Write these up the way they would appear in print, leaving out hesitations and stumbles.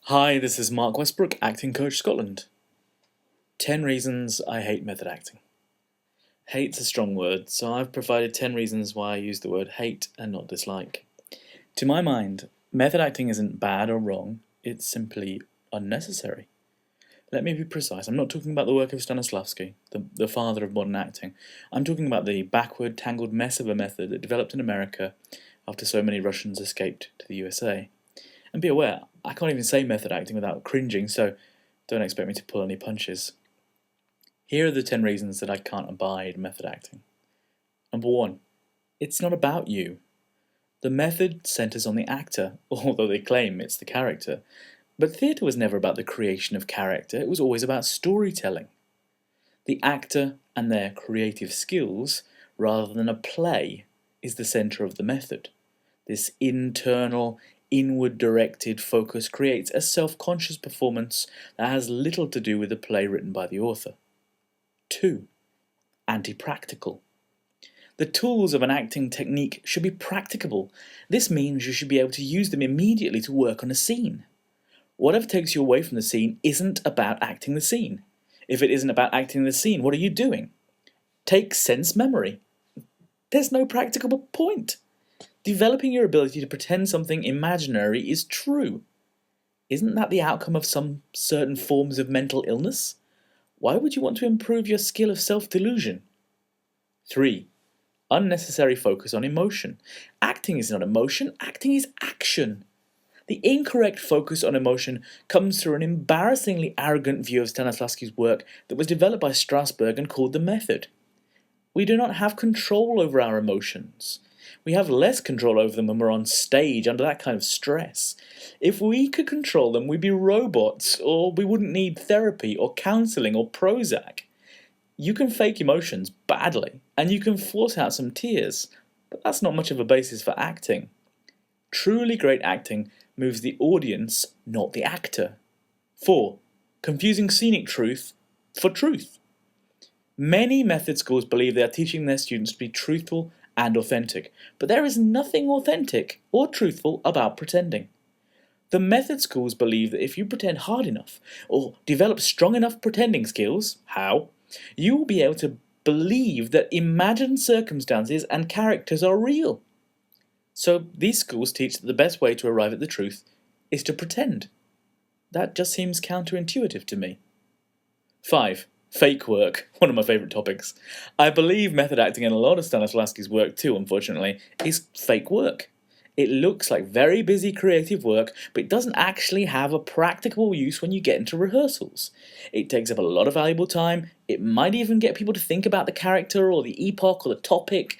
Hi, this is Mark Westbrook, Acting Coach Scotland. 10 reasons I hate method acting. Hate's a strong word, so I've provided 10 reasons why I use the word hate and not dislike. To my mind, method acting isn't bad or wrong, it's simply unnecessary. Let me be precise, I'm not talking about the work of Stanislavski, the father of modern acting. I'm talking about the backward, tangled mess of a method that developed in America after so many Russians escaped to the USA. And be aware, I can't even say method acting without cringing, so don't expect me to pull any punches. Here are the 10 reasons that I can't abide method acting. Number 1. It's not about you. The method centres on the actor, although they claim it's the character. But theatre was never about the creation of character, it was always about storytelling. The actor and their creative skills, rather than a play, is the centre of the method. This internal, inward-directed focus creates a self-conscious performance that has little to do with the play written by the author. 2. Anti-practical. The tools of an acting technique should be practicable. This means you should be able to use them immediately to work on a scene. Whatever takes you away from the scene isn't about acting the scene. If it isn't about acting the scene, what are you doing? Take sense memory. There's no practicable point. Developing your ability to pretend something imaginary is true. Isn't that the outcome of some certain forms of mental illness? Why would you want to improve your skill of self-delusion? 3. Unnecessary focus on emotion. Acting is not emotion, acting is action. The incorrect focus on emotion comes through an embarrassingly arrogant view of Stanislavski's work that was developed by Strasberg and called the method. We do not have control over our emotions. We have less control over them when we're on stage under that kind of stress. If we could control them, we'd be robots, or we wouldn't need therapy or counselling or Prozac. You can fake emotions badly, and you can force out some tears, but that's not much of a basis for acting. Truly great acting moves the audience, not the actor. 4. Confusing scenic truth for truth. Many method schools believe they are teaching their students to be truthful and authentic, but there is nothing authentic or truthful about pretending. The method schools believe that if you pretend hard enough, or develop strong enough pretending skills, how? You will be able to believe that imagined circumstances and characters are real. So these schools teach that the best way to arrive at the truth is to pretend. That just seems counterintuitive to me. 5. Fake work, one of my favourite topics. I believe method acting and a lot of Stanislavski's work too, unfortunately, is fake work. It looks like very busy creative work, but it doesn't actually have a practicable use when you get into rehearsals. It takes up a lot of valuable time, it might even get people to think about the character or the epoch or the topic,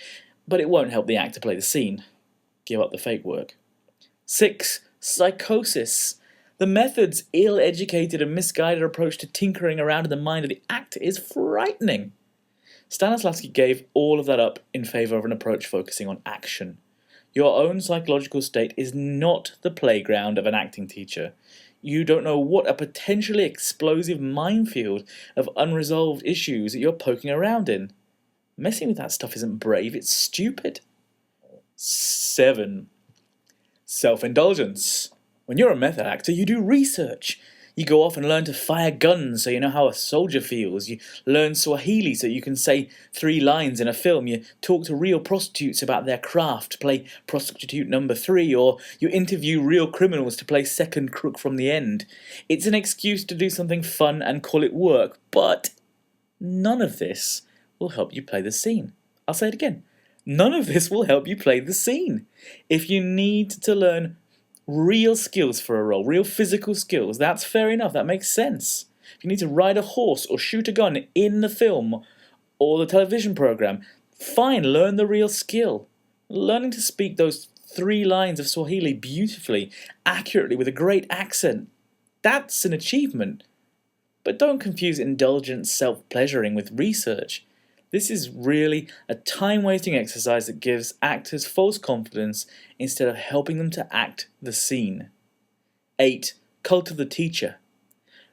but it won't help the actor play the scene. Give up the fake work. 6. Psychosis. The method's ill-educated and misguided approach to tinkering around in the mind of the actor is frightening. Stanislavski gave all of that up in favour of an approach focusing on action. Your own psychological state is not the playground of an acting teacher. You don't know what a potentially explosive minefield of unresolved issues that you're poking around in. Messing with that stuff isn't brave, it's stupid. 7. Self-indulgence. When you're a method actor, you do research. You go off and learn to fire guns so you know how a soldier feels. You learn Swahili so you can say 3 lines in a film. You talk to real prostitutes about their craft, play prostitute number 3, or you interview real criminals to play second crook from the end. It's an excuse to do something fun and call it work, but none of this will help you play the scene. I'll say it again. None of this will help you play the scene. If you need to learn real skills for a role, real physical skills, that's fair enough, that makes sense. If you need to ride a horse or shoot a gun in the film or the television program, fine, learn the real skill. Learning to speak those 3 lines of Swahili beautifully, accurately, with a great accent, that's an achievement. But don't confuse indulgent self-pleasuring with research. This is really a time-wasting exercise that gives actors false confidence instead of helping them to act the scene. 8. Cult of the teacher.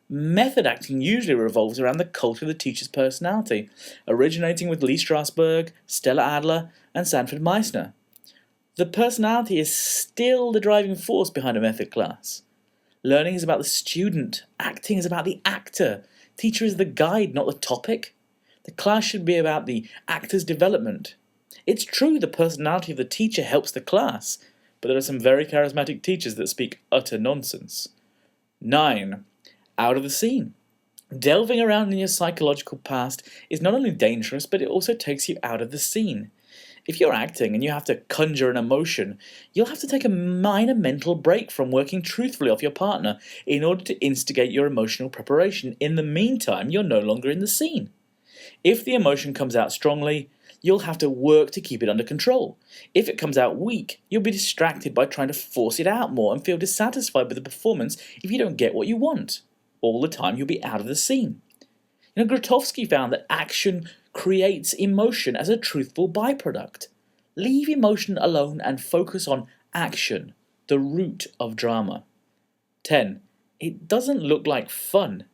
Method acting usually revolves around the cult of the teacher's personality, originating with Lee Strasberg, Stella Adler, and Sanford Meisner. The personality is still the driving force behind a method class. Learning is about the student. Acting is about the actor. Teacher is the guide, not the topic. The class should be about the actor's development. It's true the personality of the teacher helps the class, but there are some very charismatic teachers that speak utter nonsense. 9. Out of the scene. Delving around in your psychological past is not only dangerous, but it also takes you out of the scene. If you're acting and you have to conjure an emotion, you'll have to take a minor mental break from working truthfully off your partner in order to instigate your emotional preparation. In the meantime, you're no longer in the scene. If the emotion comes out strongly, you'll have to work to keep it under control. If it comes out weak, you'll be distracted by trying to force it out more and feel dissatisfied with the performance if you don't get what you want. All the time you'll be out of the scene. Grotowski found that action creates emotion as a truthful byproduct. Leave emotion alone and focus on action, the root of drama. 10. It doesn't look like fun.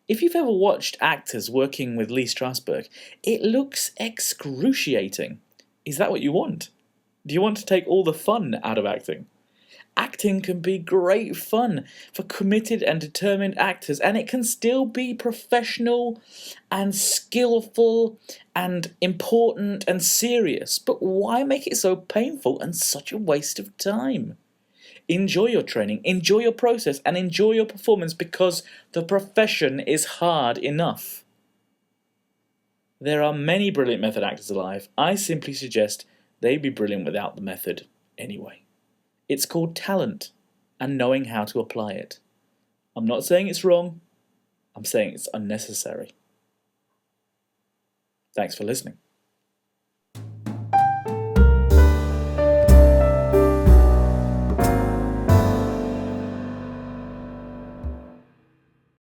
If you've ever watched actors working with Lee Strasberg, it looks excruciating. Is that what you want? Do you want to take all the fun out of acting? Acting can be great fun for committed and determined actors, and it can still be professional and skillful and important and serious. But why make it so painful and such a waste of time? Enjoy your training, enjoy your process, and enjoy your performance because the profession is hard enough. There are many brilliant method actors alive. I simply suggest they be brilliant without the method anyway. It's called talent and knowing how to apply it. I'm not saying it's wrong, I'm saying it's unnecessary. Thanks for listening.